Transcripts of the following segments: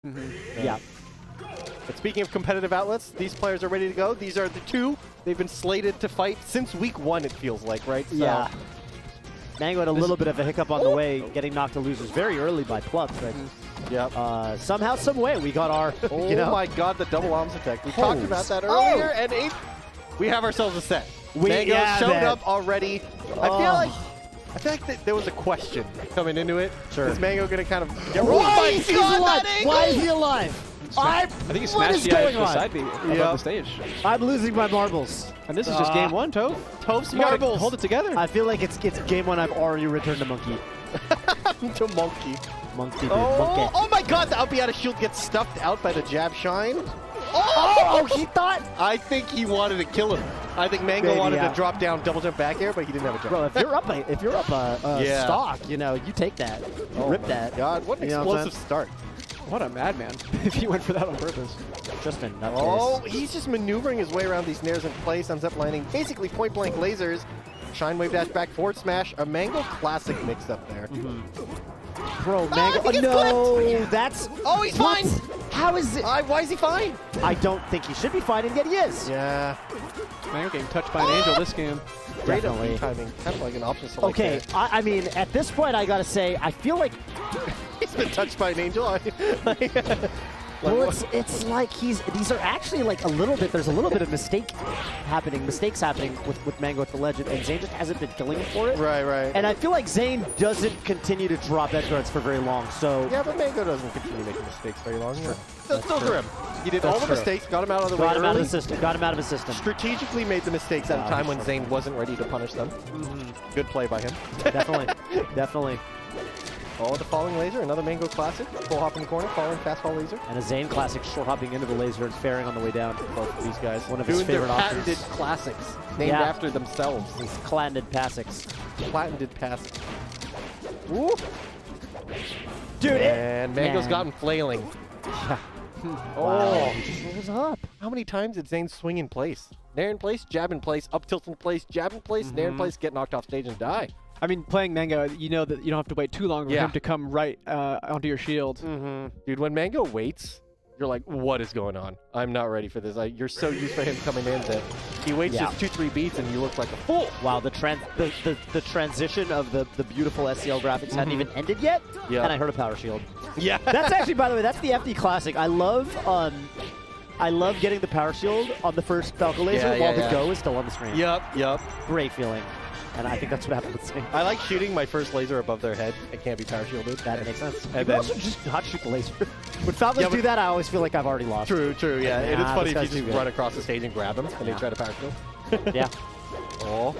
Yeah. But speaking of competitive outlets, these players are ready to go. These are the two they've been slated to fight since week 1, it feels like, right? So Yeah. Mang0 had a little bit of a hiccup on the way, getting knocked to losers very early by Plup. But somehow, some way, we got our. Oh my God, the double arms attack. We talked about that earlier, and we have ourselves a set. Mang0 showed up already. I feel like that there was a question coming into it. Sure. Is Mang0 going to kind of get rolled by God, Why is he alive? I think he smashed the guy to the side B above the stage. I'm losing my marbles. And this is just game 1, Toph. Toph's marbles. Hold it together. I feel like it's game 1. I've already returned to Monkey. To Monkey. Monkey, dude. Oh, oh my God, the up B out of shield gets stuffed out by the jab shine. Oh, he thought. I think he wanted to kill him. I think Mang0 wanted to drop down double jump back air, but he didn't have a jump. Bro, if you're up a stock, you take that. You rip that. God, what an explosive start. What a madman. If he went for that on purpose. Just a nutcase. Oh, he's just maneuvering his way around these snares in place, ends up landing basically point blank lasers. Shine wave dash back forward smash. A Mang0 classic mix up there. Bro, Mang0. No, that's. Oh, he's fine. How is it? Why is he fine? I don't think he should be fine, and yet he is. Yeah. Mang0 getting touched by an angel this game. Definitely. Timing, kind of like an option select. Okay, I mean, at this point, I gotta say, I feel like he's been touched by an angel. well, it's like these are actually like there's a little bit of mistakes happening with Mang0 at the ledge, and Zain just hasn't been killing him for it. Right, right. And I feel like Zain doesn't continue to drop edge guards for very long, so. Yeah, but Mang0 doesn't continue making mistakes very long. True. Still grim. He did all the mistakes, got him out of the way Got him out of early. the system. Got him out of his system. Strategically made the mistakes at a time when Zain wasn't ready to punish them. Good play by him. Definitely. Definitely. Oh, the falling laser, another Mang0 classic. Full hop in the corner, falling fastball laser. And a Zain classic, short hopping into the laser and fairing on the way down. Both of these guys. One of his favorite options. Patented classics, named after themselves. These patented passics. Patented passics. Woo! Dude, and Mang0's gotten flailing. Wow. He just rolls up. How many times did Zain swing in place? Nair in place, jab in place, up tilt in place, jab in place, nair in place, get knocked off stage and die. I mean, playing Mang0, you know that you don't have to wait too long for him to come right onto your shield. Dude, when Mang0 waits, you're like, what is going on? I'm not ready for this. You're so used to him coming in that he waits just 2-3 beats and you look like a fool. Wow, the transition of the beautiful SCL graphics hadn't even ended yet, and I heard a power shield. Yeah. That's actually, by the way, that's the FD classic. I love getting the power shield on the first Falco laser while the go is still on the screen. Yep. Great feeling. And I think that's what happened with Zain. I like shooting my first laser above their head. It can't be power shielded. That makes sense. And then also just hot shoot the laser. When Falcons do that, I always feel like I've already lost. True, yeah. It is funny if you just run across the stage and grab them and they try to power shield. Yeah. Oh.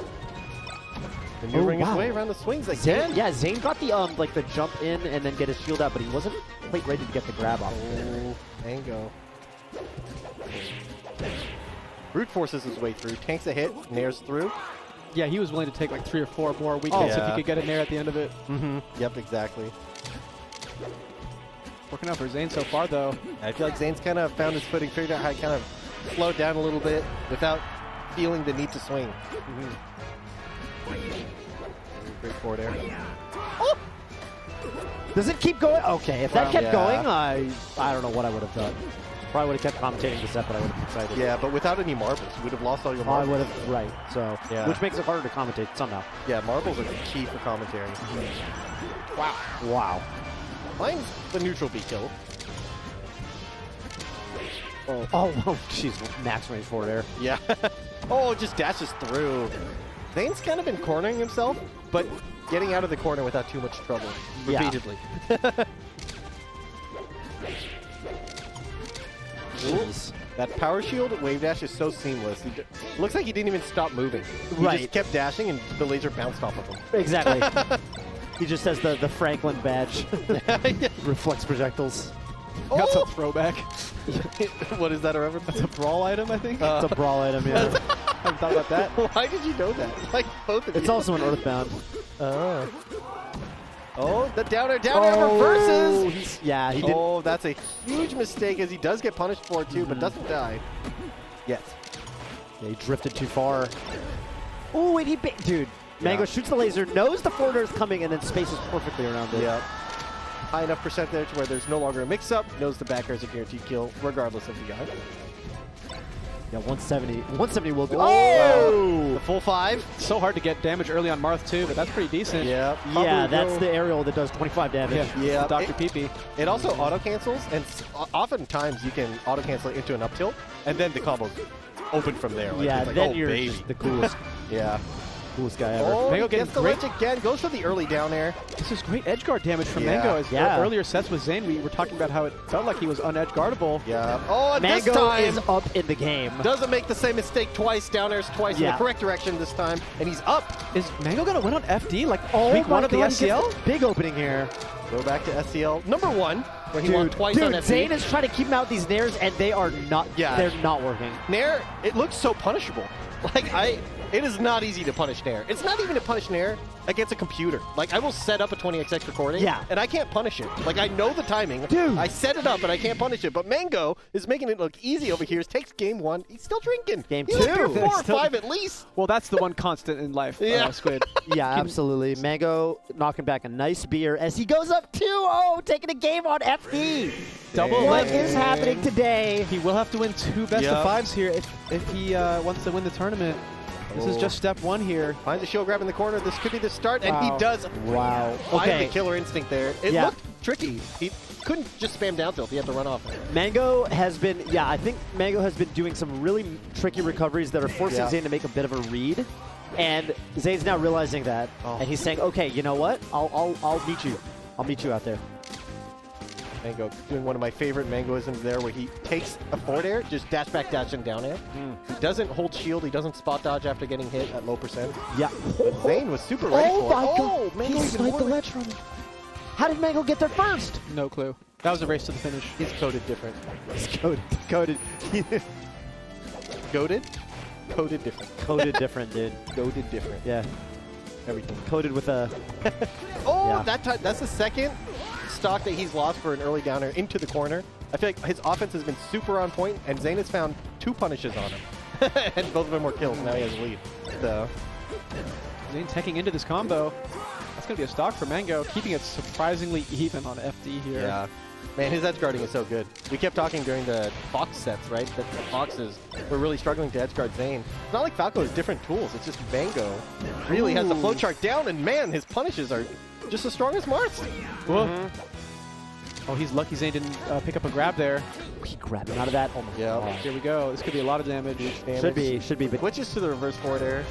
Maneuvering his way around the swings again. Zain got the the jump in and then get his shield out, but he wasn't quite ready to get the grab off. Oh, Mang0. Brute forces his way through, tanks a hit, nairs through. Yeah, he was willing to take like 3 or 4 more weak hits if he could get in there at the end of it. Yep, exactly. Working out for Zain so far, though. I feel like Zain's kind of found his footing, figured out how to kind of slow down a little bit without feeling the need to swing. Great forward air. Oh! Does it keep going? Okay, if that kept going, I don't know what I would have done. Probably would have kept commentating the set, but I would have been excited. Yeah, but without any marbles, you would have lost all your marbles. I would have, right. So, which makes it harder to commentate somehow. Yeah, marbles are key for commentary. Wow. Mine's the neutral B kill. Oh, jeez, max range forward air. Yeah. Oh, just dashes through. Zain's kind of been cornering himself, but getting out of the corner without too much trouble. Repeatedly. Jeez. That power shield wave dash is so seamless. Looks like he didn't even stop moving. He just kept dashing and the laser bounced off of him. Exactly. He just has the Franklin badge. Reflects projectiles. That's a throwback. What is that a reference? That's a brawl item, I think. It's a brawl item, yeah. I haven't thought about that. Why did you know that? Like both of you. It's also an Earthbound. Oh, the downer reverses. He did. Oh, that's a huge mistake as he does get punished for it too, but doesn't die. Yet. Yeah, he drifted too far. Oh, wait, dude. Mang0 shoots the laser, knows the forward air is coming, and then spaces perfectly around it. Yep. high enough percentage where there's no longer a mix-up, knows the back air is a guaranteed kill, regardless of the guy. Yeah, 170. 170 will do. Oh! The full 5. So hard to get damage early on Marth too, but that's pretty decent. Yeah. Yeah, that's the aerial that does 25 damage. Yeah. Dr. Pee-Pee. It also auto-cancels, and oftentimes you can auto-cancel it into an up tilt, and then the combo's open from there. Like, yeah, it's like, then oh, you're baby. just the coolest, Yeah. coolest guy ever. Oh, Mango he getting gets the great- ledge again, goes for the early down air. This is great edge guard damage from Yeah. Mang0. As Yeah. earlier sets with Zain, we were talking about how it felt like he was unedge guardable. Yeah. Oh, and this Mang0 time is up in the game. doesn't make the same mistake twice, down airs twice in the correct direction this time, and he's up. Is Mang0 gonna win on FD? Like Oh week one my of the God, he gets SCL? the big opening here. Go back to SCL number 1, where he won twice on FD. Zain is trying to keep him out these nairs, and they are not. Yeah. They're not working. Nair, it looks so punishable. Like, it is not easy to punish Nair. It's not even to punish Nair against a computer. Like, I will set up a 20xx recording, and I can't punish it. Like, I know the timing. Dude. I set it up, and I can't punish it. But Mang0 is making it look easy over here. He takes game 1. He's still drinking. Game He's 2. like 4 or Still- 5 at least. Well, that's the one constant in life, Yeah. Squid. Yeah, absolutely. Mang0 knocking back a nice beer as he goes up 2-0, taking a game on FD. Double What limp. is happening today? He will have to win 2 best of 5s here if he wants to win the tournament. This is just step 1 here. Finds a shield grab in the corner. This could be the start, and he Wow. does. Wow. Find Okay. the killer instinct there. It looked tricky. He couldn't just spam down tilt. He had to run off. Mang0 has been, I think Mang0 has been doing some really tricky recoveries that are forcing Zain to make a bit of a read. And Zain's now realizing that, and he's saying, "Okay, you know what? I'll meet you. I'll meet you out there." Mang0 doing one of my favorite Mang0isms there, where he takes a forward air, just dash back, dash, and down air. He doesn't hold shield. He doesn't spot dodge after getting hit at low percent. Yeah. But Zain was super ready for it. My God! Mang0 He even sniped the won it. ledge from him. How did Mang0 get there first? No clue. That was a race to the finish. He's coded different. He's coded. Goated? Coded different. Coded different, dude. Goated different. Yeah. Everything. Coded with a. Oh, Yeah. that time, that's the second stock that he's lost for an early downer into the corner. I feel like his offense has been super on point, and Zain has found 2 punishes on him. And both of them were kills. Now he has a lead. So, Zain teching into this combo. That's going to be a stock for Mang0, keeping it surprisingly even on FD here. yeah. Man, his edge guarding is so good. We kept talking during the Fox sets, right? That the Foxes were really struggling to edge guard Zain. It's not like Falco has different tools. It's just Mang0 really has the flowchart down, and man, his punishes are just as strong as Marth's. Oh, he's lucky Zain didn't pick up a grab there. He grabbed him out of that. Oh my God. Here we go. This could be a lot of damage. Should be. But Glitches to the reverse forward air.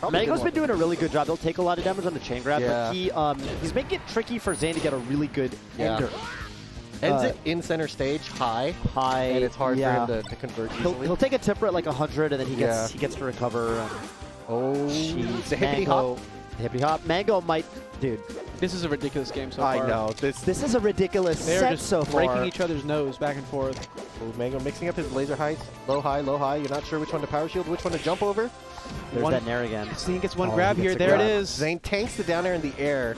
Mang0's been doing a really good job. They'll take a lot of damage on the chain grab, Yeah. but he's making it tricky for Zain to get a really good ender. Ends it in center stage, high, and it's hard for him to convert easily. He'll take a tipper at like 100, and then he gets to recover. And oh, jeez, the hippity hop. Hippity hop. Mang0 might, dude. This is a ridiculous game so far. I know. This is a ridiculous They're set just so far. breaking each other's nose back and forth. Oh, Mang0 mixing up his laser heights. Low, high, low, high. You're not sure which one to power shield, which one to jump over. There's that nair again. Zain gets one Oh, grab he here. gets a There grab. it is. Zain tanks the down air in the air.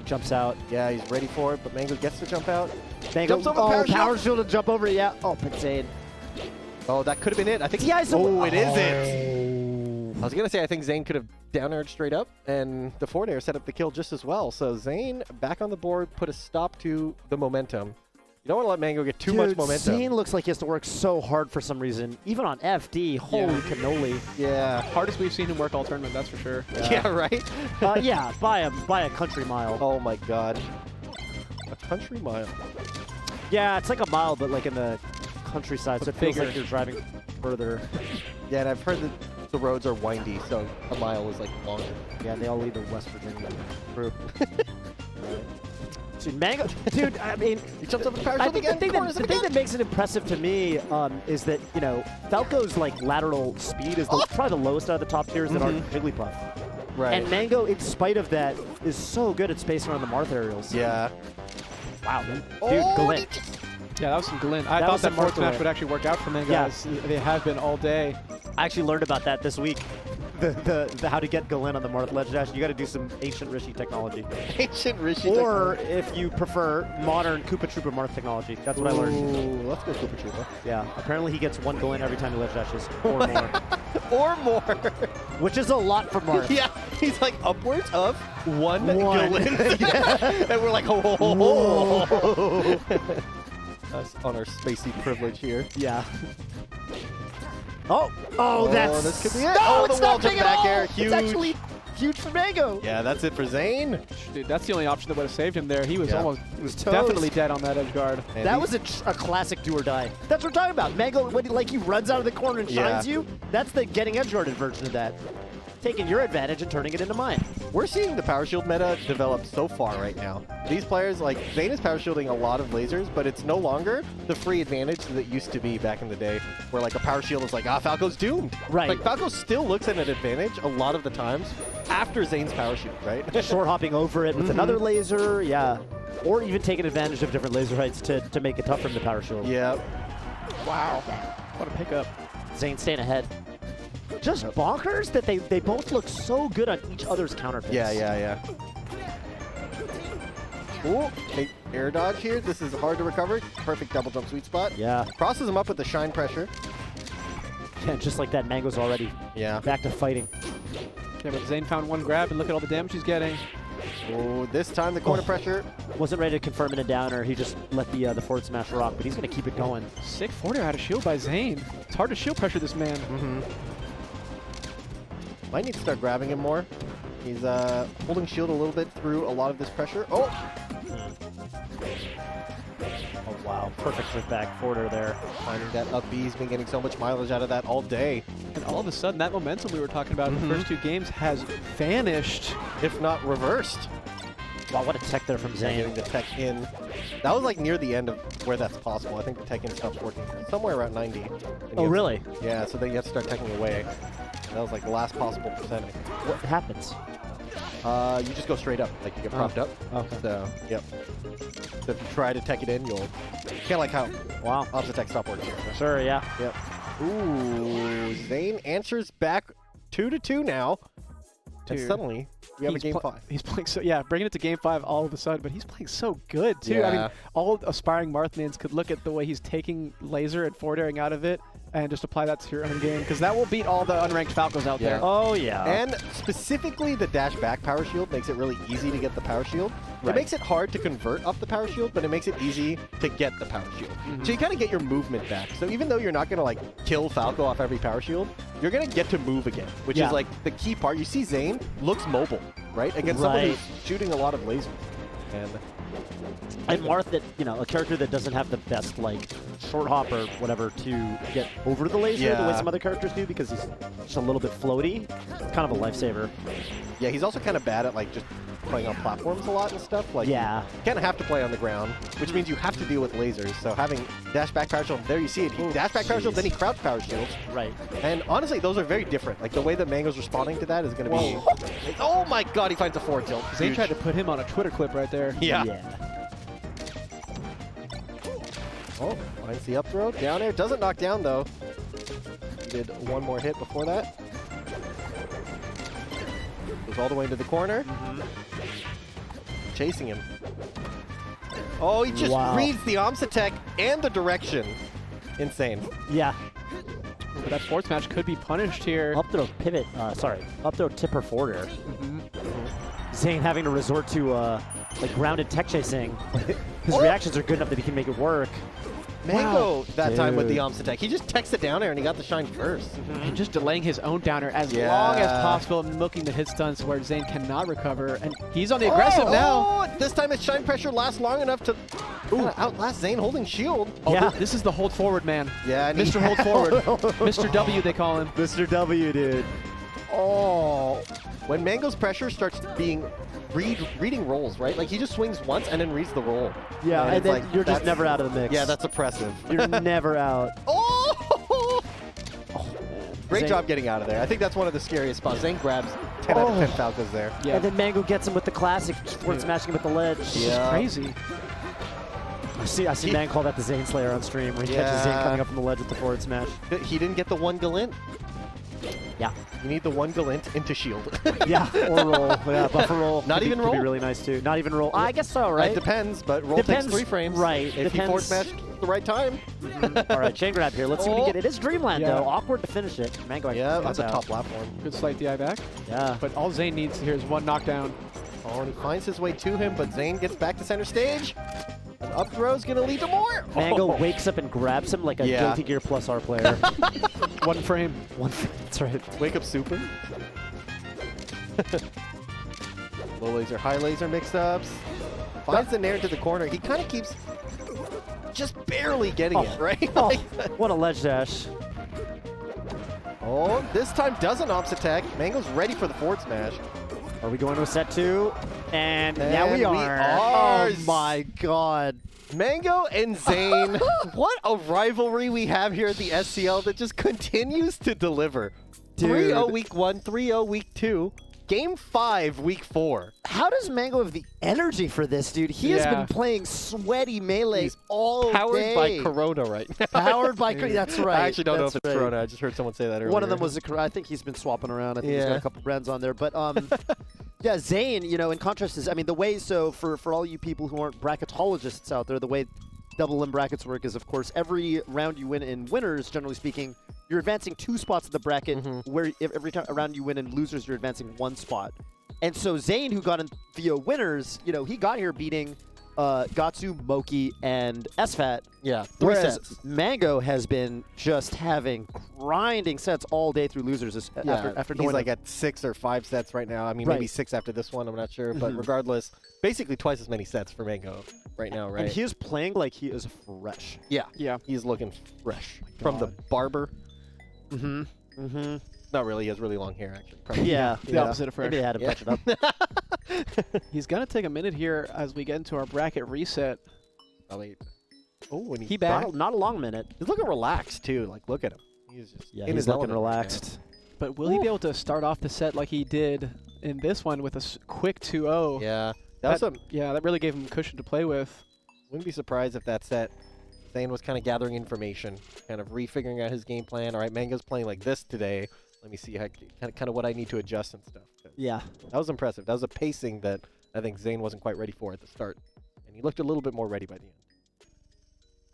Jumps out. Yeah, he's ready for it, but Mang0 gets to jump out. Mang0, Jumps over power shield to jump over. Yeah. Oh, but Zain. Oh, that could have been it. I think. Yeah, oh, it is it. I was going to say, I think Zain could have down aired straight up, and the forward air set up the kill just as well. So Zain back on the board, put a stop to the momentum. You don't want to let Mang0 get too much momentum. Zain looks like he has to work so hard for some reason. Even on FD, holy cannoli. Yeah. Hardest we've seen him work all tournament, that's for sure. Yeah, right? Yeah, by a country mile. Oh my god. A country mile. Yeah, it's like a mile, but like in the countryside, so it feels bigger. like you're driving further. Yeah, and I've heard that the roads are windy, so a mile is like longer. Yeah, they all lead to West Virginia. True. Dude, Mang0, dude, I mean, He jumps over the power I shield think again. the thing that makes it impressive to me is that, you know, Falco's like lateral speed is probably the lowest out of the top tiers that aren't Jigglypuff. Right. And Mang0, in spite of that, is so good at spacing around the Marth aerials. Yeah. Wow, dude, Oh, glint. Yeah, that was some glint. I That thought was that some fourth Marth match glint. would actually work out for Mang0. Yeah. as they have been all day. I actually learned about that this week. the how to get Galen on the Marth ledge dash, you got to do some ancient Rishi technology. Ancient Rishi Or if you prefer modern Koopa Troopa Marth technology. That's what I learned. Ooh, let's go Koopa Troopa. Yeah, apparently he gets 1 Galen every time he ledge dashes, or more. Or more. Which is a lot for Marth. Yeah, he's like upwards of 1 Galen. And we're like, oh. Us on our spacey privilege here. Yeah. Oh, that's... this could be it. No, the it's wall not jump big at back all. air. Huge. It's actually huge for Mang0. Yeah, that's it for Zain. Dude, that's the only option that would have saved him there. He was almost was definitely dead on that edge guard. And that was a classic do or die. That's what we're talking about. Mang0, when he runs out of the corner and shines you, that's the getting edge guarded version of that. Taking your advantage and turning it into mine. We're seeing the power shield meta develop so far right now. These players, like, Zain is power shielding a lot of lasers, but it's no longer the free advantage that it used to be back in the day, where like a power shield is like, Falco's doomed. Right. Like, Falco still looks at an advantage a lot of the times after Zain's power shield, right? Short hopping over it with another laser, yeah. Or even taking advantage of different laser heights to make it tough for him to power shield. Yeah. Wow. What a pickup. Zain staying ahead. Just bonkers that they both look so good on each other's counter picks. Yeah. Ooh, air dodge here. This is hard to recover. Perfect double jump sweet spot. Yeah. Crosses him up with the shine pressure. And just like that, Mang0's already back to fighting. Yeah, but Zain found 1 grab, and look at all the damage he's getting. Oh, this time the corner pressure. Wasn't ready to confirm in a downer. He just let the forward smash rock, but he's going to keep it going. Sick forward air out of shield by Zain. It's hard to shield pressure this man. Might need to start grabbing him more. He's holding shield a little bit through a lot of this pressure. Oh, wow. Perfect flip back forwarder there. finding that up B. He's been getting so much mileage out of that all day. And all of a sudden, that momentum we were talking about in the first 2 games has vanished. If not reversed. Wow, what a tech there from Zain. Getting the tech in. That was like near the end of where that's possible. I think the tech in stops working somewhere around 90. Oh, really? Yeah, so then you have to start teching away. That was like the last possible percentage. What happens? You just go straight up, like you get propped up. Okay. So, yep. So if you try to tech it in, you'll kind of like how opposite tech stop working. Sure, yeah. Yep. Ooh, Zain answers back 2-2 now. And Dude, suddenly, we have a game 5. He's playing so, bringing it to game 5 all of a sudden, but he's playing so good, too. Yeah. I mean, all aspiring Marthmans could look at the way he's taking laser and forward airing out of it and just apply that to your own game, because that will beat all the unranked Falcos out there. Oh, yeah. And specifically, the dash back power shield makes it really easy to get the power shield. Right. It makes it hard to convert off the power shield, but it makes it easy to get the power shield. So you kind of get your movement back. So even though you're not going to like kill Falco off every power shield, you're going to get to move again, which is like the key part. You see Zain looks mobile, right? Against someone who's shooting a lot of lasers. And Marth, that, you know, a character that doesn't have the best, like, short hop or whatever to get over the laser the way some other characters do, because he's just a little bit floaty. It's kind of a lifesaver. Yeah, he's also kind of bad at, like, just playing on platforms a lot and stuff. Like, you kind of have to play on the ground, which means you have to deal with lasers. So having dash back power shield, there you see it. He dash back power shield, then he crouch power shields. Right. And honestly, those are very different. Like, the way that Mang0's responding to that is going to be... Oh my god, he finds a forward tilt. Zain tried to put him on a Twitter clip right there. Yeah. Oh, finds the up throw. Down air. Doesn't knock down, though. He did one more hit before that. Goes all the way into the corner. Chasing him. Oh, he just reads the OMS attack and the direction. Insane. Yeah. But that forward smash could be punished here. Up throw pivot, up throw tipper forward air. Zain having to resort to like grounded tech chasing. His reactions are good enough that he can make it work. Mang0 that time with the OMS attack. He just techs it down air and he got the shine first. And just delaying his own downer as long as possible, milking the hit stunts where Zain cannot recover. And he's on the aggressive now. This time his shine pressure lasts long enough to outlast Zain holding shield. Oh, this is the hold forward man. Yeah, Mr. Hold Forward. Mr. W, they call him. Mr. W, dude. Oh. When Mang0's pressure starts being reading rolls, right? Like he just swings once and then reads the roll. Yeah, and then you're just never out of the mix. Yeah, that's oppressive. You're never out. Oh! Great job getting out of there. I think that's one of the scariest spots. Zain grabs 10 out of 10 Falcos there. Yeah. And then Mang0 gets him with the classic, forward smashing him with the ledge. Yeah. Crazy. I see Mang call that the Zain Slayer on stream, where he catches Zain coming up from the ledge with the forward smash. He didn't get the one Galint. Yeah. You need the one Galint into shield. Yeah, or roll. Yeah, buffer roll. Not even roll? Could be really nice, too. Not even roll. I guess so, right? It depends, but roll Depends. takes 3 frames. Right. If he forward smashed the right time. All right, chain grab here. Let's see what he get. It is Dreamland, Yeah. though. Awkward to finish it. Mango, Yeah, that's a out. top platform. Good slight DI back. Yeah. But all Zain needs here is one knockdown. Oh, and he finds his way to him, but Zain gets back to center stage. An up throw's going to lead to more. Mango wakes up and grabs him like a Yeah. Guilty Gear Plus R player. 1 frame. That's right. Wake up super. Low laser, high laser mix-ups. Finds the nair into the corner. He kind of keeps just barely getting it, right? Oh, what a ledge dash. Oh, this time does an ops attack. Mango's ready for the forward smash. Are we going to a set 2? And yeah, And we we are. are. Oh my god. Mango and Zain, what a rivalry we have here at the SCL that just continues to deliver. Dude. 3-0 week 1, 3-0 week 2, game 5 week 4. How does Mango have the energy for this, dude? He has Yeah. been playing sweaty melee all Powered day. by Corona right now. Powered by That's right. I actually don't know if That's it's right. Corona. I just heard someone say that earlier. One of them was I think he's been swapping around. I think he's got Yeah. a couple brands on there. But yeah, Zain, you know, in contrast is, I mean, the way, so for all you people who aren't bracketologists out there, the way double limb brackets work is, of course, every round you win in winners, generally speaking, you're advancing 2 spots in the bracket, where every time around you win in losers, you're advancing 1 spot. And so Zain, who got in via winners, you know, he got here beating Gatsu, Moki, and SFAT. Yeah, 3 Whereas sets. Mango has been just having grinding sets all day through losers after he's going like at 6 or 5 sets right now. I mean, maybe Right. 6 after this one. I'm not sure. But regardless, basically twice as many sets for Mango right now, right? And he is playing like he is fresh. yeah. Yeah. He's looking fresh. From the barber. Mm-hmm. Not really. He has really long hair, actually. Probably. Yeah. The opposite of fresh. Maybe they had to Yeah. patch it up. He's going to take a minute here as we get into our bracket reset. Probably. Oh, and He back. Not a long minute. He's looking relaxed, too. Like, look at him. He's just Yeah, in he's his looking element right now. relaxed. But will he be able to start off the set like he did in this one with a quick 2-0? Yeah. That was Yeah, that really gave him cushion to play with. Wouldn't be surprised if that set, Zain was kind of gathering information, kind of refiguring out his game plan. All right, Mango's playing like this today. Let me see how kind of what I need to adjust and stuff. Yeah. That was impressive. That was a pacing that I think Zain wasn't quite ready for at the start. And he looked a little bit more ready by the end.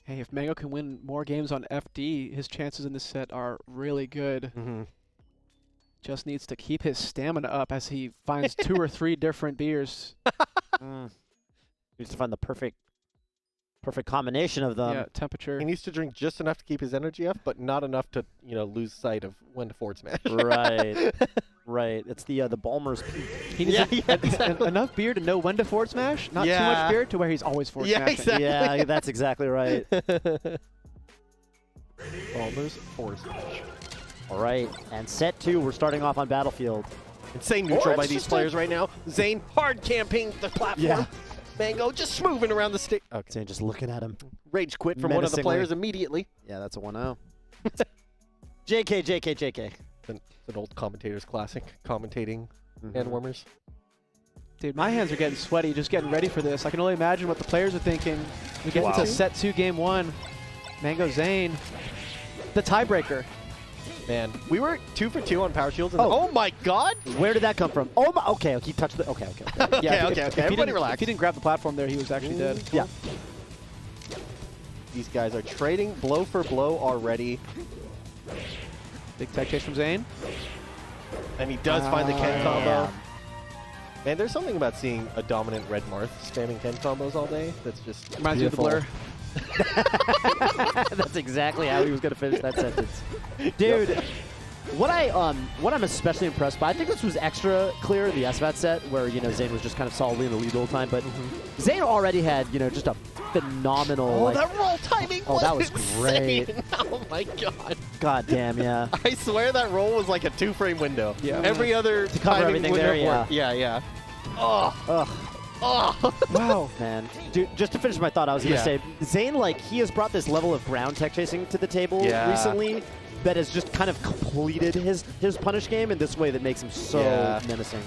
Hey, if Mango can win more games on FD, his chances in this set are really good. Just needs to keep his stamina up as he finds 2 or 3 different beers. Needs to find the perfect combination of them. Yeah, temperature. He needs to drink just enough to keep his energy up, but not enough to, you know, lose sight of when to forward smash. Right. Right. It's the Balmer's peak. He needs enough beer to know when to forward smash, not too much beer to where he's always forward smashing. Exactly. Yeah, that's exactly right. Balmer's forward smash. All right. And set 2, we're starting off on Battlefield. Insane neutral Or by it's these just players right now. Zain hard camping the platform. Yeah. Mango just moving around the stage. Okay. Zain just looking at him. Rage quit from one of the Menacingly. players immediately. Yeah, that's a 1-0. JK. It's an old commentator's classic, commentating hand warmers. Dude, my hands are getting sweaty just getting ready for this. I can only imagine what the players are thinking. We get into set 2, game 1. Mango Zain, the tiebreaker. Man, we were 2 for 2 on power shields. And Oh. oh my God! Where did that come from? Oh my. Okay, he touched the. Okay. Yeah, okay. If he Everybody didn't, relax. If he didn't grab the platform there, he was actually dead. Yeah. These guys are trading blow for blow already. Big tech chase from Zain. And he does find the Ken combo. Yeah. Man, there's something about seeing a dominant red Marth spamming Ken combos all day that's just Reminds you of the beautiful. Blur. That's exactly how he was going to finish that sentence. Dude, what I'm especially impressed by, I think this was extra clear in the SVAT set where, you know, Zain was just kind of solidly in the lead the whole time, but Zain already had, you know, just a phenomenal Oh, like, that roll timing Oh, was that was insane. great. Oh my God. God damn, yeah. I swear that roll was like a 2-frame window. Yeah. Every other To cover timing everything would there, have worked. Yeah. Oh. Ugh. Oh. Wow. Man, dude, just to finish my thought, I was going to say, Zain, like, he has brought this level of ground tech chasing to the table recently that has just kind of completed his punish game in this way that makes him so menacing.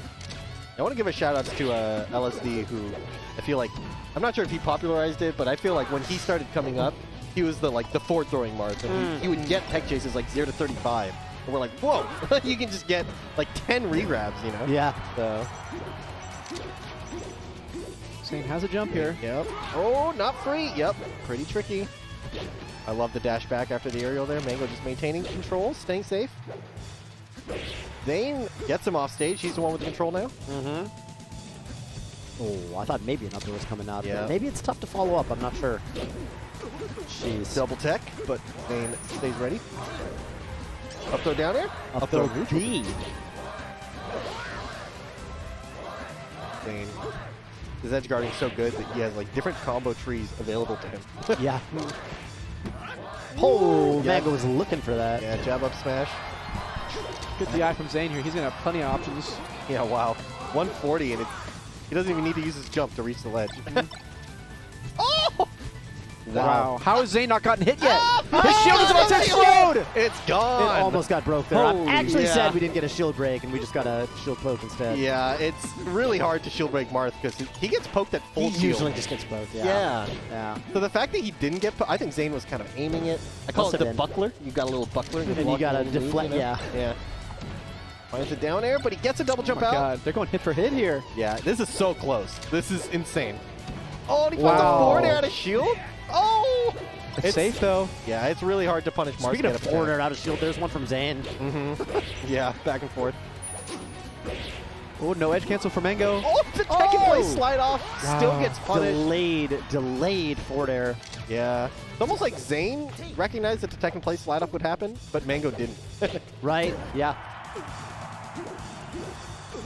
I want to give a shout out to LSD, who I feel like, I'm not sure if he popularized it, but I feel like when he started coming up, he was the forward throwing Marth, and he would get tech chases like 0 to 35. And we're like, whoa, you can just get like 10 re-grabs, you know? Yeah. So. Zain has a jump here. Yep. Oh, not free. Yep. Pretty tricky. I love the dash back after the aerial there. Mang0 just maintaining control, staying safe. Zain gets him off stage. He's the one with the control now. Mm-hmm. Oh, I thought maybe an upper was coming out. Yeah. Maybe it's tough to follow up. I'm not sure. Jeez. Double tech, but Zain stays ready. Up throw down air. Up throw B. Zain. His edge guarding is so good that he has like different combo trees available to him. Yeah. Oh, Yeah. Mang0 was looking for that. Yeah, jab up smash. Good DI from Zain here. He's going to have plenty of options. Yeah, wow. 140, and he doesn't even need to use his jump to reach the ledge. Oh! Wow. How has Zain not gotten hit yet? His shield is about to explode! It's gone! It almost got broke there. Holy, I actually yeah. said we didn't get a shield break, and we just got a shield poke instead. Yeah, it's really hard to shield break Marth because he gets poked at full He shield. usually just gets both, yeah. Yeah. So the fact that he didn't get I think Zain was kind of aiming it. I call Must it have the been. buckler. You've got a little buckler. And you got to deflect, yeah. Yeah. Finds it down air, but he gets a double jump Oh my out. God, they're going hit for hit here. Yeah, this is so close. This is insane. Oh, and he Wow. finds a forward air out of shield. Oh! It's safe though. Yeah, it's really hard to punish Marth. Speaking of forward air out of shield, there's one from Zain. Yeah, back and forth. Oh, no edge cancel for Mang0. Oh, the second place slide off. Still gets punished. Delayed forward air. Yeah. It's almost like Zain recognized that the second place slide off would happen, but Mang0 didn't. Right? Yeah.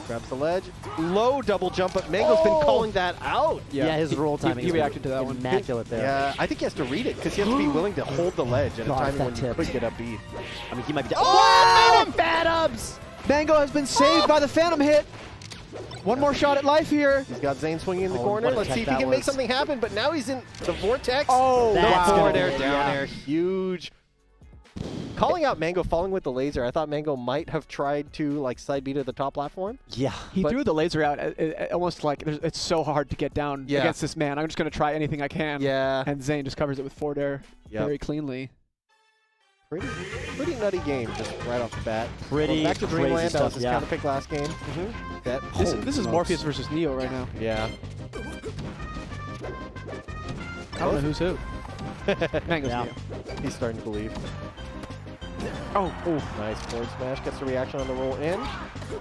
Grabs the ledge. Low double jump, but Mang0's been calling that out. Yeah, his roll timing he is reacted to that one. immaculate there. Yeah, I think he has to read it because he has to be willing to hold the ledge at a God, time that when you tipped. could get up B. I mean, he might be. Oh, Phantoms! Mang0 has been saved by the Phantom hit. One more shot at life here. He's got Zain swinging in the Oh, corner. what a Let's see if tech he can that make was. something happen, but now he's in the vortex. Oh, no That's forward gonna air, be- down yeah. air, huge. Calling out Mang0 falling with the laser, I thought Mang0 might have tried to like side B to the top platform. Yeah. He But- threw the laser out almost like it's so hard to get down Yeah. against this man. I'm just going to try anything I can. Yeah. And Zain just covers it with forward air very cleanly. Pretty nutty game just right off the bat. Pretty Back to crazy Dreamland, that was stuff, his yeah. counter pick last game. That, This is Morpheus versus Neo right now. yeah. I don't know who's who. Mang0's Yeah. Neo. He's starting to believe. Oh, Nice forward smash, gets the reaction on the roll in.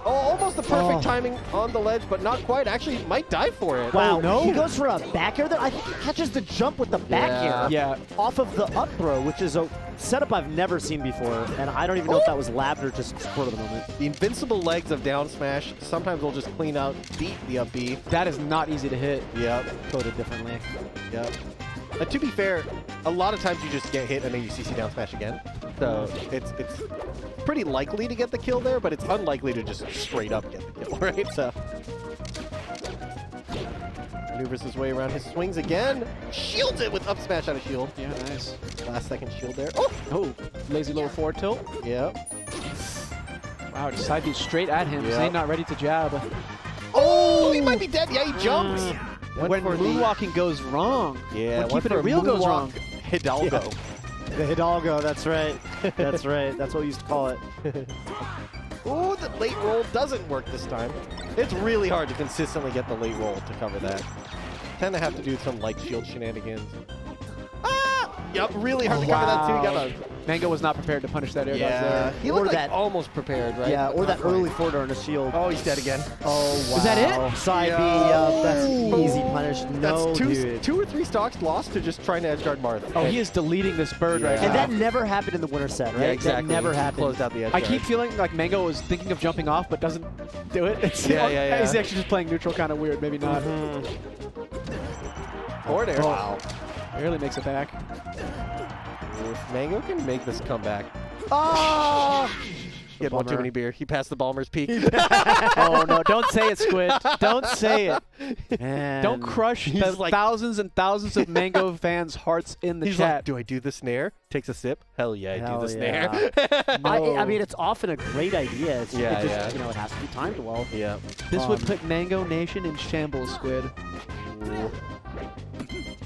Oh, almost the perfect timing on the ledge, but not quite. Actually, might die for it. Wow, Oh, no. he goes for a back air there. I think he catches the jump with the back Yeah. air yeah. off of the up throw, which is a setup I've never seen before, and I don't even know if that was labbed or just spur of the moment. The invincible legs of down smash sometimes will just clean out, beat the up B. That is not easy to hit. Yep, Coded differently. yep. And to be fair, a lot of times you just get hit and then you CC down smash again. So it's pretty likely to get the kill there, but it's unlikely to just straight up get the kill, right? So maneuvers his way around his swings again. Shields it with up smash out of shield. Yeah, nice. Last second shield there. Oh! Oh, lazy low forward tilt. Yep. Wow, just side B straight at him. Yeah. Zain not ready to jab. Oh! He might be dead. Yeah, he jumped. Went When for the- moonwalking goes wrong. Yeah, when went keeping for it a real goes moonwalk wrong. Hidalgo. The Hidalgo, that's right. That's right. That's what we used to call it. Ooh, the late roll doesn't work this time. It's really hard to consistently get the late roll to cover that. Tend to have to do some light shield shenanigans. Ah! Yep, really hard to cover that too. You got Mang0 was not prepared to punish that air dodge yeah, there. he Or looked like that- almost prepared, right? Yeah, or Not that quite. early forward air on a shield. Oh, he's dead again. Oh, wow. Is that it? Side B, Yo. that's easy punish. No, That's dude. two or three stocks lost to just trying to edgeguard Marth. Oh, And- he is deleting this bird right Yeah. now. And that never happened in the winter set, right? Yeah, exactly. That never He happened. Closed out the edgeguard. I keep feeling like Mang0 was thinking of jumping off, but doesn't do it. It's, Yeah. He's actually just playing neutral, kind of weird. Maybe not. Forward air. Wow. Barely makes it back. If Mang0 can make this comeback. Oh! He had one too Bummer. many beer. He passed the Balmer's peak. Oh, no. Don't say it, Squid. Don't say it. Man. Don't crush He's the like- thousands and thousands of Mang0 fans' hearts in the He's chat. like, do I do the snare? Takes a sip. Hell yeah, I Hell do the yeah. snare. I mean, it's often a great idea. It's, Yeah, it just, yeah. you know, it has to be timed well. Yeah. This would put Mang0 Nation in shambles, Squid. Ooh.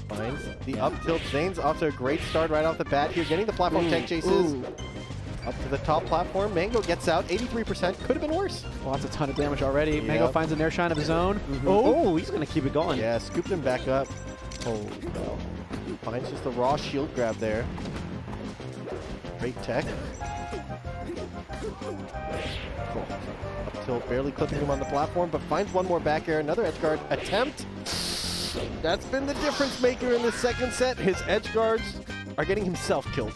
Finds the up tilt. Zain's off to a great start right off the bat here. Getting the platform tech chases. Ooh. Up to the top platform. Mang0 gets out. 83%. Could have been worse. Well, that's a ton of damage already. Yep. Mang0 finds an air shine of his own. Oh, he's going to keep it going. Yeah, scooped him back up. Holy cow. Finds just a raw shield grab there. Great tech. Cool. Up tilt, barely clipping him on the platform, but finds one more back air. Another edge guard attempt. That's been the difference maker in the second set. His edge guards are getting himself killed.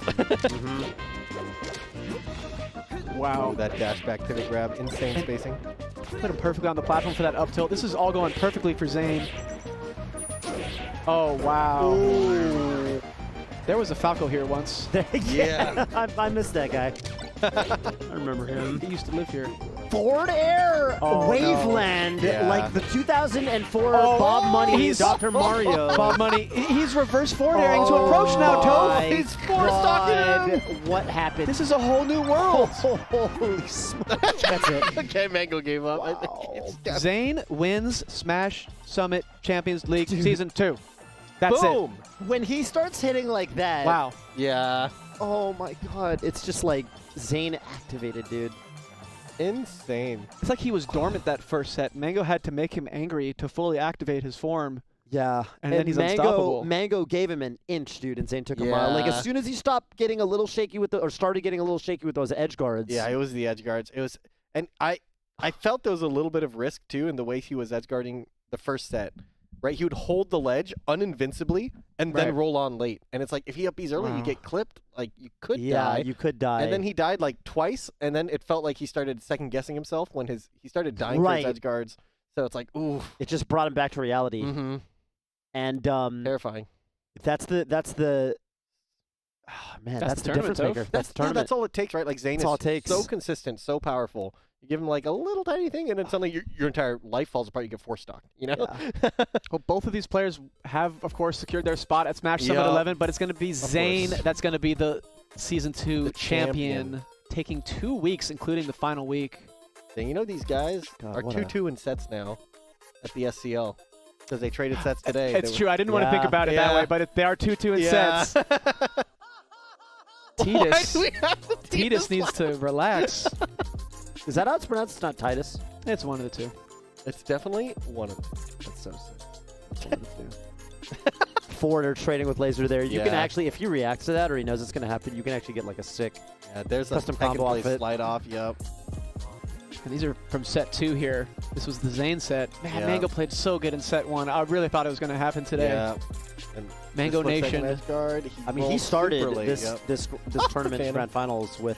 Wow. Ooh, that dash back pivot grab, insane spacing. Put him perfectly on the platform for that up tilt. This is all going perfectly for Zain. Oh, wow. Ooh. There was a Falco here once. Yeah. I missed that guy. I remember him. He used to live here. Forward air Waveland, Yeah. like the 2004 Bob Money, he's- Dr. Mario. Bob Money. He's reverse forward airing to approach now, Toph. my He's four-stocking him. What happened? This is a whole new world. Holy smokes. That's it. Okay, Mang0 gave up. I think it's Zain wins Smash Summit Champions League Season 2. That's Boom. When he starts hitting like that, it. Wow. Yeah. oh my god, it's just like Zain activated, dude. Insane. It's like he was dormant that first set. Mang0 had to make him angry to fully activate his form. Yeah, And then he's unstoppable. Mang0 gave him an inch, dude, and Zain took a mile. Like, as Yeah. soon as he stopped getting a little shaky with or started getting a little shaky with those edge guards. Yeah, it was the edge guards. It was, and I felt there was a little bit of risk too in the way he was edge guarding the first set. Right, he would hold the ledge uninvincibly and then Right. roll on late. And it's like if he up B's early, you Wow. get clipped. Like you could yeah, die. you could die. And then he died like twice, and then it felt like he started second guessing himself when he started dying for Right. his edge guards. So it's like, ooh, it just brought him back to reality. And terrifying. that's the man, that's the tournament, difference maker. Toph. That's the Yeah, tournament. that's all it takes, right? Like Zain That's all is it takes. so consistent, so powerful. You give him like a little tiny thing, and then suddenly your entire life falls apart. You get four stocked. You know? Yeah. Well, both of these players have, of course, secured their spot at Smash Summit Yup. 11, but it's going to be Zain course. that's going to be the Season 2 The champion. taking 2 weeks, including the final week. And you know these guys God, are what 2-2 in sets now at the SCL because they traded sets today. It's true. I didn't want to think Yeah. about it that Yeah. way, but they are 2-2 in sets. Why Titus, do we have the Titus needs to relax. Is that how it's pronounced? It's not Titus. It's one of the two. It's definitely one of them. That's so sick. Forwarder trading with laser there. You can Yeah. actually, if he reacts to that or he knows it's going to happen, you can actually get like a sick. Yeah, there's a Custom second combo place outfit. slide off. Yep. And these are from set 2 here. This was the Zain set. Man, Yeah. Mang0 played so good in set 1. I really thought it was going to happen today. Yeah. And Mang0 this Nation. second edge guard, I mean, he rolled started super late, this yep. this tournament's Phantom. grand finals with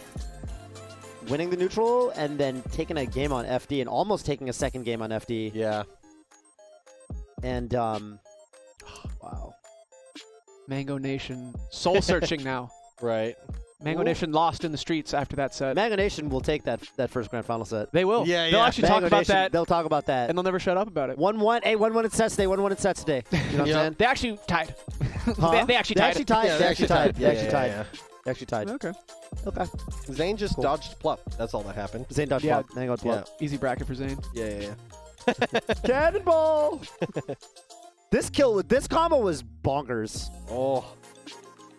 winning the neutral and then taking a game on FD and almost taking a second game on FD. Yeah. And wow. Mang0 Nation soul searching now. Right. Mang0 Ooh. Nation lost in the streets after that set. Mang0 Nation will take that first grand final set. They will. Yeah, They'll yeah. actually talk Mang0 about Nation, that, They'll talk about that. and they'll never shut up about it. 1-1. Hey, 1-1 in sets today. 1-1 in sets today. You know what I'm Yep. saying? They actually tied. Huh? they actually They tied. actually tied. Yeah, They actually tied. They Yeah, actually yeah, tied. yeah. They actually tied. Okay. Okay. Zain just Cool. dodged Plup. That's all that happened. Zain dodged Yeah. flop. Mang0 flop. Easy bracket for Zain. Yeah. Cannonball! This combo was bonkers. Oh.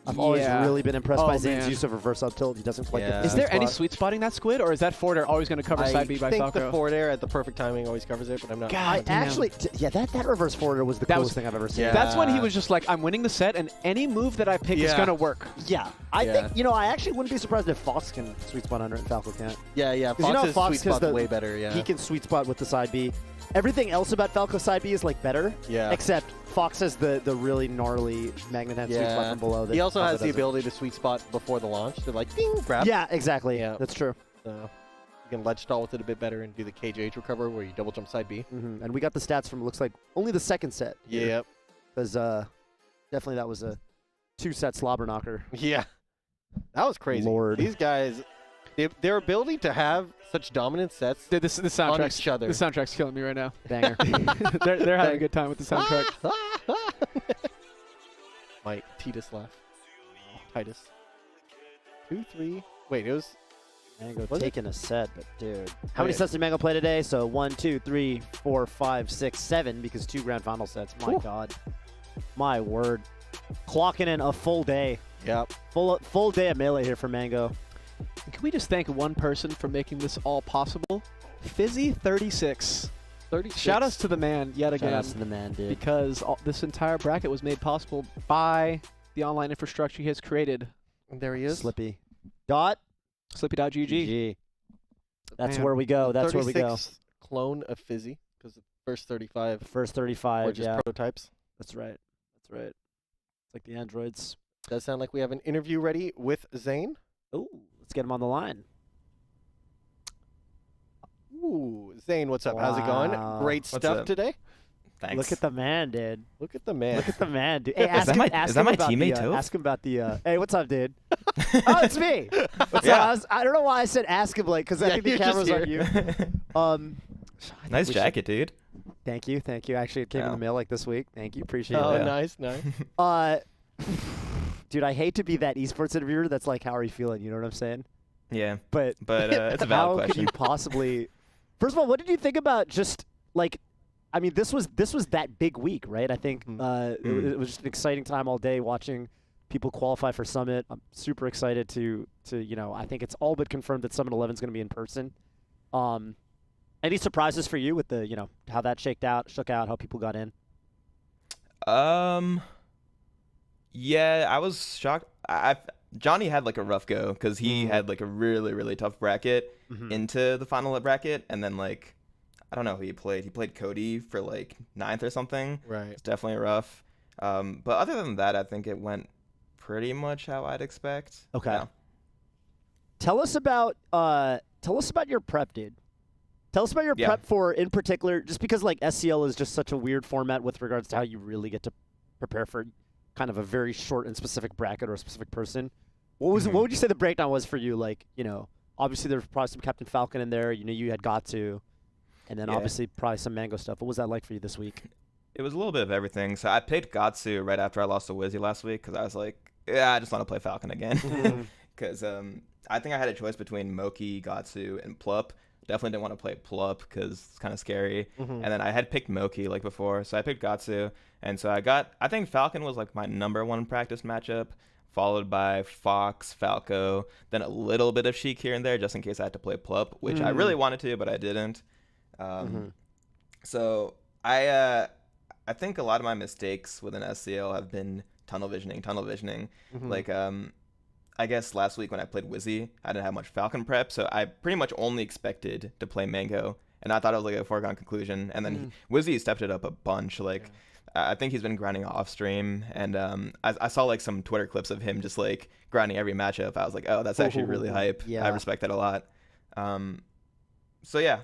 I've always Yeah. really been impressed by Oh, Zain's man. use of reverse up tilt. He doesn't quite get Yeah. the Is there any spot. sweet spotting that squid, or is that forward air always going to cover I side B by think Falco? the forward air at the perfect timing always covers it, but I'm not. God. I damn. actually, yeah, that reverse forwarder was the That coolest was- thing I've ever seen. Yeah. That's when he was just like, I'm winning the set, and any move that I pick is Yeah. going to work. Yeah, I Yeah. think, I actually wouldn't be surprised if Fox can sweet spot under it and Falco can't. Yeah. you know Fox's Fox sweet has spot's the- way better. Yeah. He can sweet spot with the side B. Everything else about Falco's side B is like better, Yeah. except Fox has the really gnarly magnet hand sweet spot from below. That He also Falco has the doesn't. ability to sweet spot before the launch to like ding grab. Yeah, exactly. Yeah. That's true. So you can ledge stall with it a bit better and do the KJH recover where you double jump side B. And we got the stats from looks like only the second set. Yep. Because definitely that was a 2-set slobber knocker. Yeah. That was crazy. Lord. These guys, their ability to have such dominant sets Dude, this on soundtrack's each other. The soundtrack's killing me right now. Banger. they're having a good time with the soundtrack. My Titus laugh. Titus. 2-3. Wait, it was. Mang0 Was it? taking a set, but dude. How many Okay. sets did Mang0 play today? So 1, 2, 3, 4, 5, 6, 7, because 2 grand final sets. My Ooh. God. My word. Clocking in a full day. Yep. Full day of melee here for Mang0. Can we just thank one person for making this all possible? Fizzy36. 36. Shout outs to the man yet again. Shout outs to the man, dude. Because this entire bracket was made possible by the online infrastructure he has created. And there he is. Slippy. Dot. Slippy.gg. GG. That's Man. where we go. That's where we go. 36 clone of Fizzy, because the first 35 First were 35, just yeah. prototypes. That's right. That's right. It's like the androids. Does sound like we have an interview ready with Zain. Ooh, let's get him on the line. Ooh, Zain, what's up? How's it going? Wow. Great What's stuff up? today. Thanks. Look at the man, dude. Look at the man. Look at the man, dude. Hey, ask that him, my- ask is that him my about teammate, the, Toph? Ask him about the. Hey, what's up, dude? Oh, it's me. What's Yeah. up? I don't know why I said ask him, like, because I Yeah, think the you're just camera's on you. I think Nice we should- jacket, dude. Thank you, thank you. Actually, it came in Yeah. the mail like this week. Thank you, appreciate Oh, it. Yeah. nice, nice. Dude, I hate to be that esports interviewer that's like, how are you feeling? You know what I'm saying? Yeah, But but it's a how valid could you question. possibly? First of all, what did you think about just like? I mean, this was that big week, right? I think it was just an exciting time all day watching people qualify for Summit. I'm super excited to I think it's all but confirmed that Summit 11 is going to be in person. Any surprises for you with the how that shook out, how people got in? Yeah, I was shocked. Johnny had like a rough go because he had like a really, really tough bracket into the final bracket, and then like I don't know who he played. He played Cody for like 9th or something. Right. It's definitely rough. But other than that, I think it went pretty much how I'd expect. Okay. Yeah. Tell us about your prep, dude. Tell us about your Yeah. prep for, in particular, just because like SCL is just such a weird format with regards to how you really get to prepare for kind of a very short and specific bracket or a specific person. What would you say the breakdown was for you? Like, obviously there's probably some Captain Falcon in there. You had Gatsu, and then Yeah. obviously probably some Mang0 stuff. What was that like for you this week? It was a little bit of everything. So I picked Gatsu right after I lost to Wizzy last week because I was like, yeah, I just want to play Falcon again. Because I think I had a choice between Moki, Gatsu, and Plup. Definitely didn't want to play Plup because it's kind of scary. And then I had picked Moki like before, so I picked Gatsu. And so I think Falcon was like my #1 practice matchup, followed by Fox, Falco, then a little bit of Sheik here and there just in case I had to play Plup, which I really wanted to, but I didn't. So I think a lot of my mistakes within SCL have been tunnel visioning. Like I guess last week when I played Wizzy, I didn't have much Falcon prep, so I pretty much only expected to play Mang0, and I thought it was like a foregone conclusion. And then Wizzy stepped it up a bunch. Like I think he's been grinding off stream, and I saw like some Twitter clips of him just like grinding every matchup. I was like, oh, that's actually really hype. Yeah. I respect that a lot. So yeah,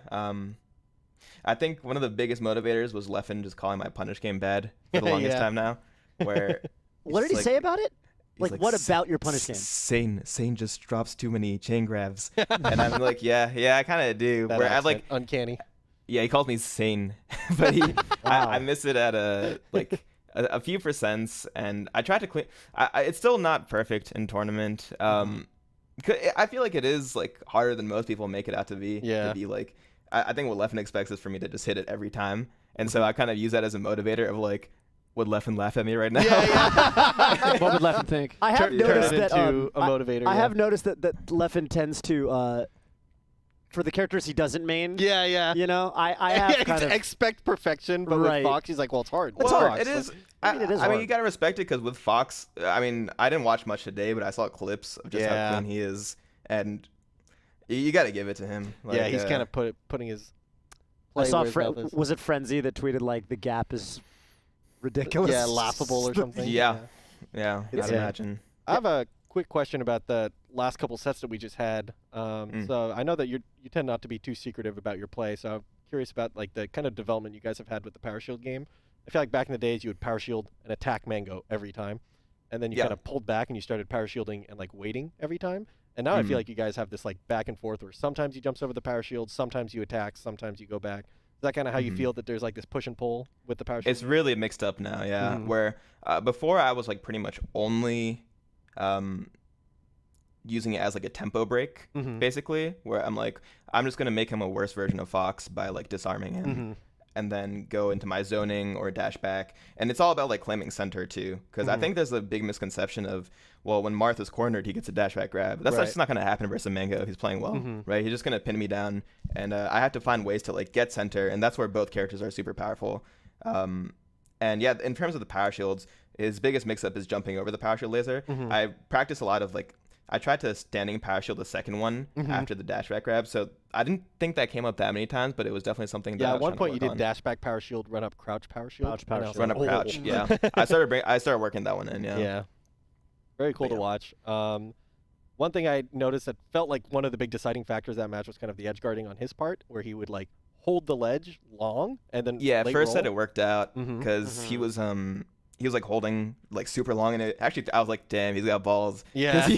I think one of the biggest motivators was Leffen just calling my punish game bad for the longest time now. Where What did he say about it? he's Like, what about your punish game? Zain just drops too many chain grabs, and I'm like, yeah, I kind of do. That Where I accent, like, uncanny. yeah, he calls me Zain, but I miss it at a few percents, and I tried to clean. It's still not perfect in tournament. I feel like it is like harder than most people make it out to be. Yeah. To be like, I think what Leffen expects is for me to just hit it every time, and so I kind of use that as a motivator of like, would Leffen laugh at me right now? What would Leffen think? I have Turn noticed it that into a motivator. I yeah. have noticed that Leffen tends to, for the characters he doesn't main. Yeah. I have Yeah, kind of. expect perfection, but Right. with Fox, he's like, well, it's hard. It's Well, hard. it is. I mean, it is I mean, hard. you gotta respect it because with Fox, I mean, I didn't watch much today, but I saw clips of just Yeah. how clean he is, and you gotta give it to him. Like, Yeah, he's kind of putting his. I play saw where his mouth is. was it Frenzy that tweeted like the gap is ridiculous? Yeah, laughable or something. Yeah. Yeah, It's- I'd imagine. I have a quick question about the last couple sets that we just had. So I know that you tend not to be too secretive about your play, so I'm curious about like the kind of development you guys have had with the Power Shield game. I feel like back in the days you would Power Shield and attack Mang0 every time, and then you Yeah. kind of pulled back and you started Power Shielding and like waiting every time. And now I feel like you guys have this like back and forth where sometimes he jumps over the Power Shield, sometimes you attack, sometimes you go back. Is that kind of how you feel that there's like this push and pull with the Power Shield? It's really mixed up now, yeah. Where before I was like pretty much only using it as like a tempo break, basically, where I'm like, I'm just gonna make him a worse version of Fox by like disarming him. and then go into my zoning or dash back. And it's all about like claiming center too, because I think there's a big misconception of, well, when Marth is cornered, he gets a dash back grab. That's just not going to happen versus Mang0. He's playing well, right? He's just going to pin me down, and I have to find ways to like get center, and that's where both characters are super powerful. And yeah, in terms of the power shields, his biggest mix-up is jumping over the power shield laser. I practice a lot of like, I tried to standing power shield the second one after the dash back grab, so I didn't think that came up that many times, but it was definitely something that I was at one trying point to you work did on. dash back power shield, run up crouch power shield. Run up crouch, yeah. I started working that one in, Yeah. Very cool to watch. One thing I noticed that felt like one of the big deciding factors of that match was kind of the edge guarding on his part, where he would like hold the ledge long and then first set roll. it worked out because he was like holding like super long, and it actually I was like, damn, he's got balls. Yeah,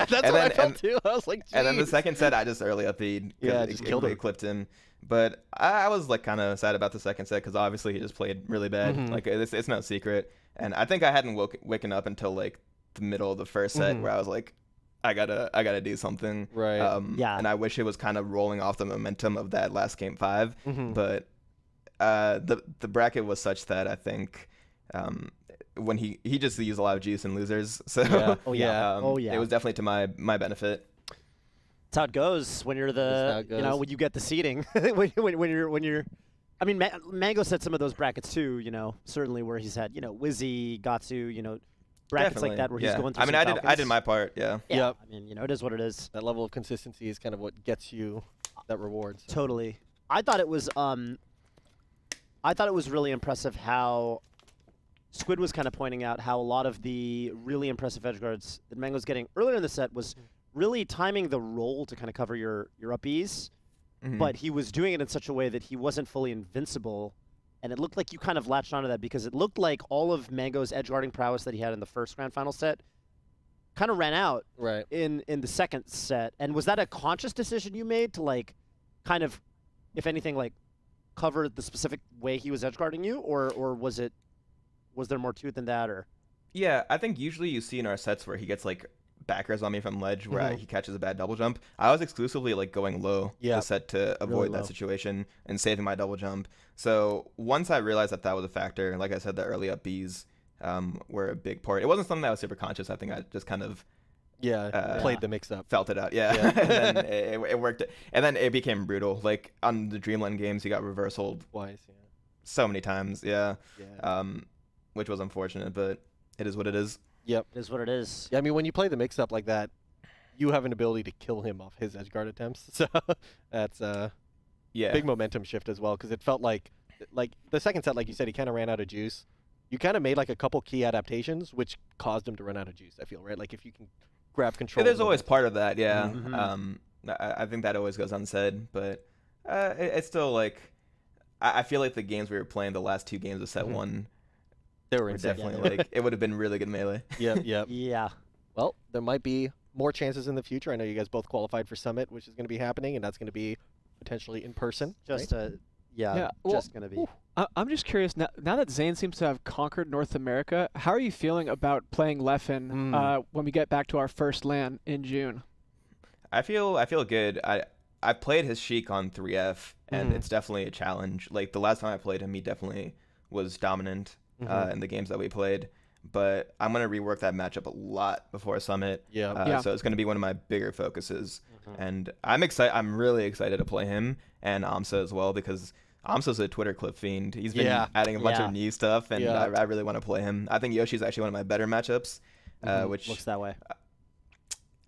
that's what I felt too. I was like, geez. And then the second set I just early upbeat because just killed him. It clipped him. But I was like kind of sad about the second set because obviously he just played really bad. Like it's no secret, and I think I hadn't waken up until like the middle of the first set where I was like, I gotta do something. Right. And I wish it was kind of rolling off the momentum of that last game 5. But the bracket was such that I think when he just used a lot of juice in losers, so it was definitely to my benefit. That's how it goes when you're when you get the seeding. when you're I mean, Mang0 said some of those brackets too, certainly where he's had, Wizzy, Gatsu, brackets Definitely, like that where he's going through I mean, I did my part, Yeah. I mean, it is what it is. That level of consistency is kind of what gets you that reward. So. Totally. I thought it was really impressive how Squid was kind of pointing out how a lot of the really impressive edge guards that Mang0 was getting earlier in the set was really timing the roll to kind of cover your up E's, but he was doing it in such a way that he wasn't fully invincible. And it looked like you kind of latched onto that because it looked like all of Mang0's edge guarding prowess that he had in the first grand final set kind of ran out in the second set. And was that a conscious decision you made to like kind of, if anything, like cover the specific way he was edge guarding you, or was there more to it than that? Or yeah, I think usually you see in our sets where he gets like backers on me from ledge where he catches a bad double jump. I was exclusively like going low the set to avoid that situation and saving my double jump. So once I realized that was a factor, like I said, the early up Bs were a big part. It wasn't something that was super conscious. I think I just kind of played the mix up, felt it out, and then it worked. And then it became brutal. Like on the Dreamland games, he got reversaled twice, so many times, which was unfortunate, but it is what it is. Yep, it is what it is. Yeah, I mean, when you play the mix up like that, you have an ability to kill him off his edge guard attempts. So that's big momentum shift as well, because it felt like the second set, like you said, he kind of ran out of juice. You kind of made like a couple key adaptations, which caused him to run out of juice, I feel, right? Like if you can grab control. There's always part of that, I think that always goes unsaid, but it's still like, I feel like the games we were playing, the last 2 games of set 1, they were definitely like, it would have been really good melee. Yeah. Well, there might be more chances in the future. I know you guys both qualified for Summit, which is going to be happening, and that's going to be potentially in person. Just right? just going to be. I'm just curious, now that Zain seems to have conquered North America, how are you feeling about playing Leffen when we get back to our first LAN in June? I feel good. I played his Sheik on 3F, and it's definitely a challenge. Like the last time I played him, he definitely was dominant in the games that we played. But I'm going to rework that matchup a lot before Summit. So it's going to be one of my bigger focuses. And I'm excited. I'm really excited to play him and Amsa as well, because Amsa's a Twitter clip fiend. He's been adding a bunch of new stuff, and I really want to play him. I think Yoshi's actually one of my better matchups, which looks that way.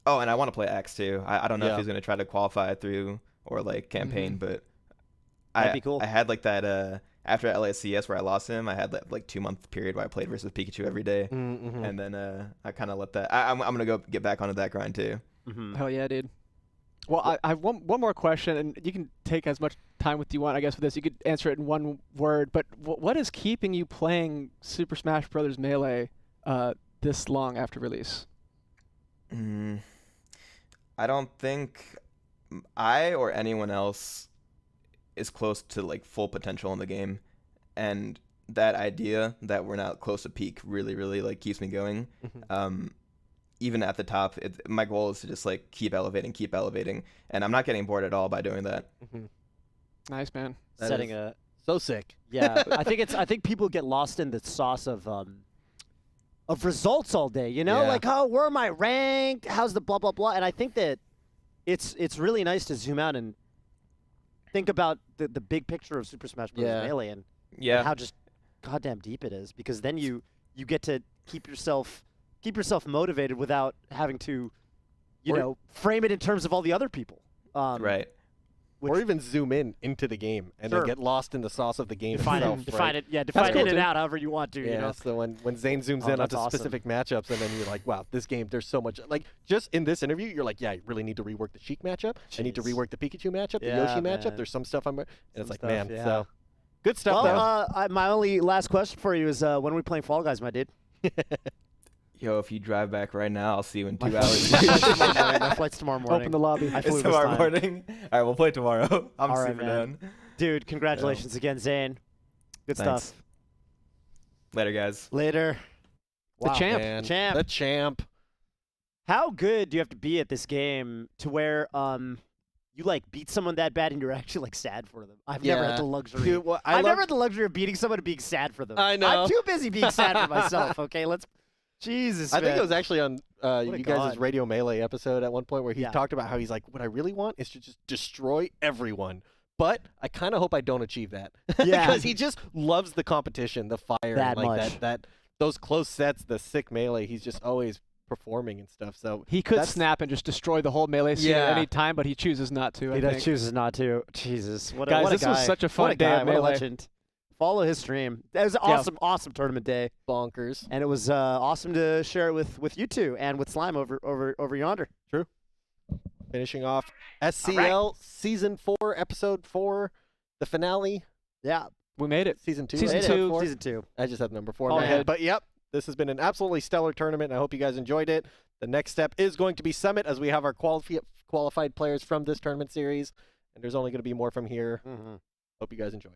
Oh, and I want to play X too. I don't know if he's going to try to qualify through or like campaign, but That'd be cool. I had like that after LACS where I lost him. I had that like 2-month period where I played versus Pikachu every day, and then I kind of let that. I'm gonna go get back onto that grind too. Hell yeah, dude. Well, I have one more question, and you can take as much time with you want, I guess, with this. You could answer it in one word, but what is keeping you playing Super Smash Bros. Melee this long after release? I don't think I or anyone else is close to like full potential in the game, and that idea that we're not close to peak really like keeps me going. Even at the top, my goal is to just like keep elevating, and I'm not getting bored at all by doing that. Nice, man. Setting a So sick. Yeah, I think people get lost in the sauce of results all day. You know, Yeah. like, oh, where am I ranked? How's the blah blah blah? And I think that it's really nice to zoom out and think about the big picture of Super Smash Bros. Yeah. Melee and how just goddamn deep it is. Because then you get to keep yourself motivated without having to, you know, frame it in terms of all the other people. Right. Or even zoom into the game and then get lost in the sauce of the game itself. Define it in and out however you want to. Yeah, you know? so when Zain zooms in onto specific matchups, and then you're like, wow, this game, there's so much. Like, just in this interview, you're like, yeah, I really need to rework the Sheik matchup. I need to rework the Pikachu matchup, the Yoshi matchup. There's some stuff and it's like, man, so good stuff, though. My only last question for you is, when are we playing Fall Guys, my dude? Yo, if you drive back right now, I'll see you in 2 hours. My flight's tomorrow morning. Open the lobby. I flew It's this tomorrow time. morning. All right, we'll play tomorrow. I'm All right, super man. down. Dude, congratulations again, Zain. Good Thanks. stuff. Later, guys. Later. The champ. Man. The champ. The champ. How good do you have to be at this game to where you like beat someone that bad and you're actually like sad for them? I've never had the luxury. Dude, well, I've never had the luxury of beating someone and being sad for them. I know. I'm too busy being sad for myself. Okay, Jesus. I think man. it was actually on you guys' god. Radio Melee episode at one point where he talked about how he's like, what I really want is to just destroy everyone. But I kind of hope I don't achieve that. Yeah. Because he just loves the competition, the fire, That and like much. that those close sets, the sick melee. He's just always performing and stuff. So He could snap and just destroy the whole melee scene at any time, but he chooses not to. He chooses not to. Jesus. What Guys, a this guy. was such a fun what a day guy. of What a Melee. legend. Follow his stream. It was an awesome, awesome tournament day. bonkers. And it was awesome to share it with you two and with Slime over yonder. True. Finishing off SCL Season 4, Episode 4, the finale. Yeah. We made it. Season 2. Season right? two. Episode 4? Season 2. I just have number 4 in Oh, my yeah. head. But yep, this has been an absolutely stellar tournament. I hope you guys enjoyed it. The next step is going to be Summit as we have our qualified players from this tournament series. And there's only going to be more from here. Mm-hmm. Hope you guys enjoyed.